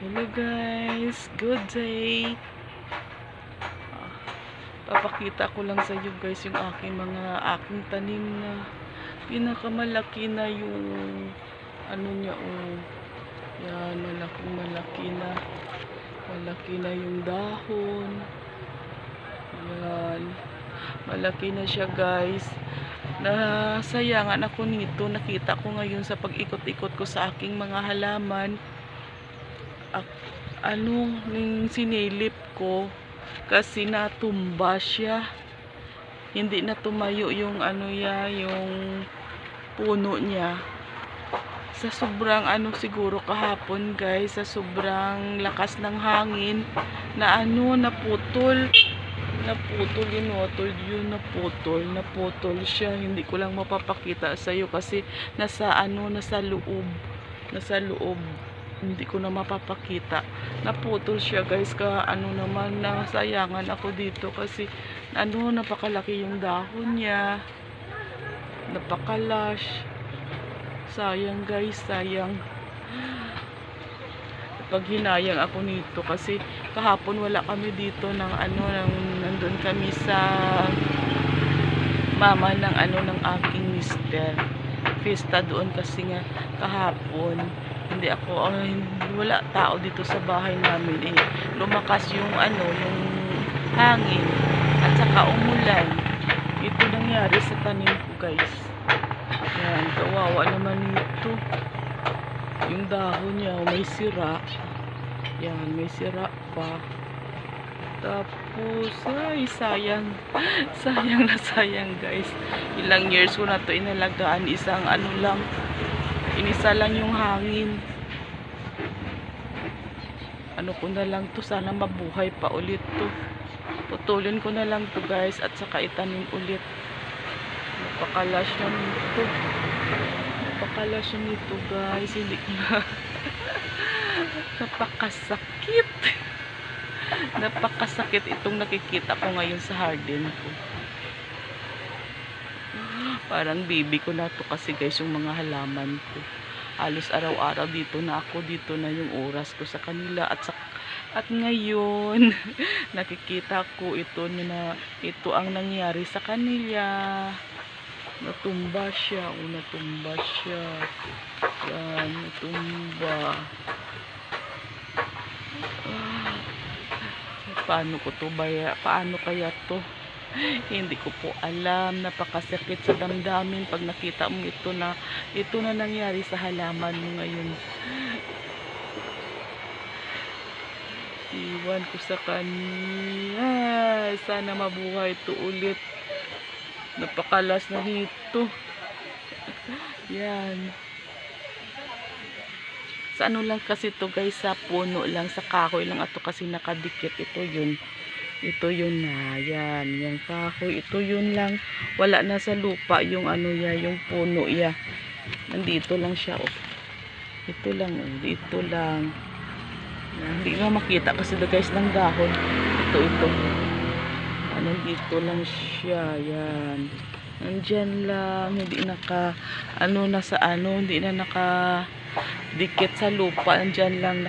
Hello guys, good day. Papakita ko lang sa iyo guys yung aking tanim na pinakamalaki na yung ano niya oh. Yan, malaki na yung dahon. Yan, malaki na siya guys. Nasayangan ako nito, nakita ko ngayon sa pag-ikot-ikot ko sa aking mga halaman. Ning sinilip ko kasi natumba siya, hindi na tumayo yung yung puno niya sa sobrang siguro kahapon guys, sa sobrang lakas ng hangin na naputol naputol siya. Hindi ko lang mapapakita sa iyo kasi nasa loob, hindi ko na mapapakita. Naputol siya guys, naman nasayangan ako dito kasi napakalaki yung dahon niya, napakalash. Sayang guys, sayang. Pag hinayang ako nito kasi kahapon wala kami dito nandun kami sa mama ng aking mister. Fiesta doon kasi nga kahapon. Wala tao dito sa bahay namin eh. Lumakas yung yung hangin at saka umulan. Ito nangyari sa tanim ko guys. Yan, kawawa naman ito. Yung dahon niya may sira. Yan, may sira pa. Tapos sayang. Sayang guys. Ilang years ko na to inalagaan, inisa lang yung hangin. Ko na lang to, sana mabuhay pa ulit to. Putulin ko na lang to guys at saka itanim ulit. Napakalash nito guys, hindi ko na napakasakit itong nakikita ko ngayon sa garden ko. Parang baby ko na to kasi guys yung mga halaman ko. Halos araw-araw dito na yung oras ko sa kanila at ngayon nakikita ko ito ang nangyari sa kanila. Natumba siya. Yan, natumba. Paano kaya to? Hindi ko po alam. Napakasakit sa damdamin pag nakita mo ito na nangyari sa halaman mo ngayon. Iwan ko sa kanya. Sana mabuhay ito ulit. Napakalas na nito. Yan. Sa lang kasi to guys, sa puno lang, sa kahoy lang ato kasi nakadikit. Ito yun na. Yan, yung kahoy. Ito yun lang. Wala na sa lupa yung yung puno ya. Nandito lang siya oh. Ito lang. Yan, hindi na makita kasi guys ng dahon. Ito. Nandito lang siya. Yan. Nandyan lang. Hindi hindi na nakadikit sa lupa. Nandyan lang.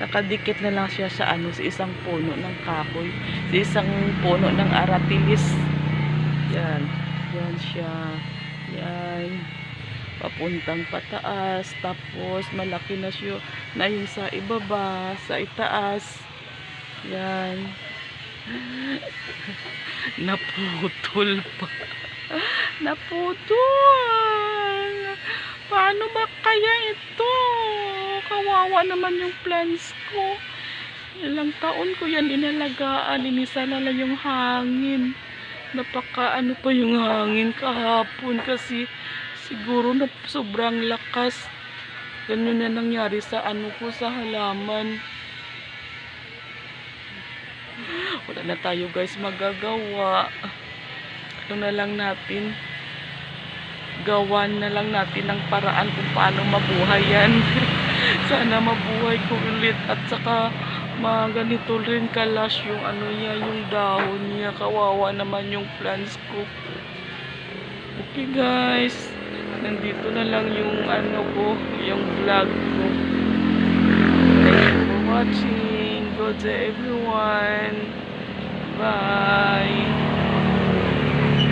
Nakadikit na lang siya sa sa isang puno ng kahoy. Sa isang puno ng aratilis. Yan. Yan siya. Yan. Papuntang pataas. Tapos malaki na siya na yung sa ibaba, sa itaas. Yan. Naputol. Paano ba kaya ito? Kawawa naman yung plants ko. Ilang taon ko yan inalagaan. Inisa na lang yung hangin. Pa yung hangin kahapon kasi siguro na sobrang lakas. Ganun na nangyari sa ko sa halaman. Wala na tayo guys magagawa. Gawan na lang natin ng paraan kung paano mabuhay yan. Sana mabuhay ko ulit at saka ganito rin kalash yung yung dahon niya. Kawawa naman yung plants ko. Okay guys, nandito na lang yung yung vlog ko. Thank you for watching. Good day everyone. Bye.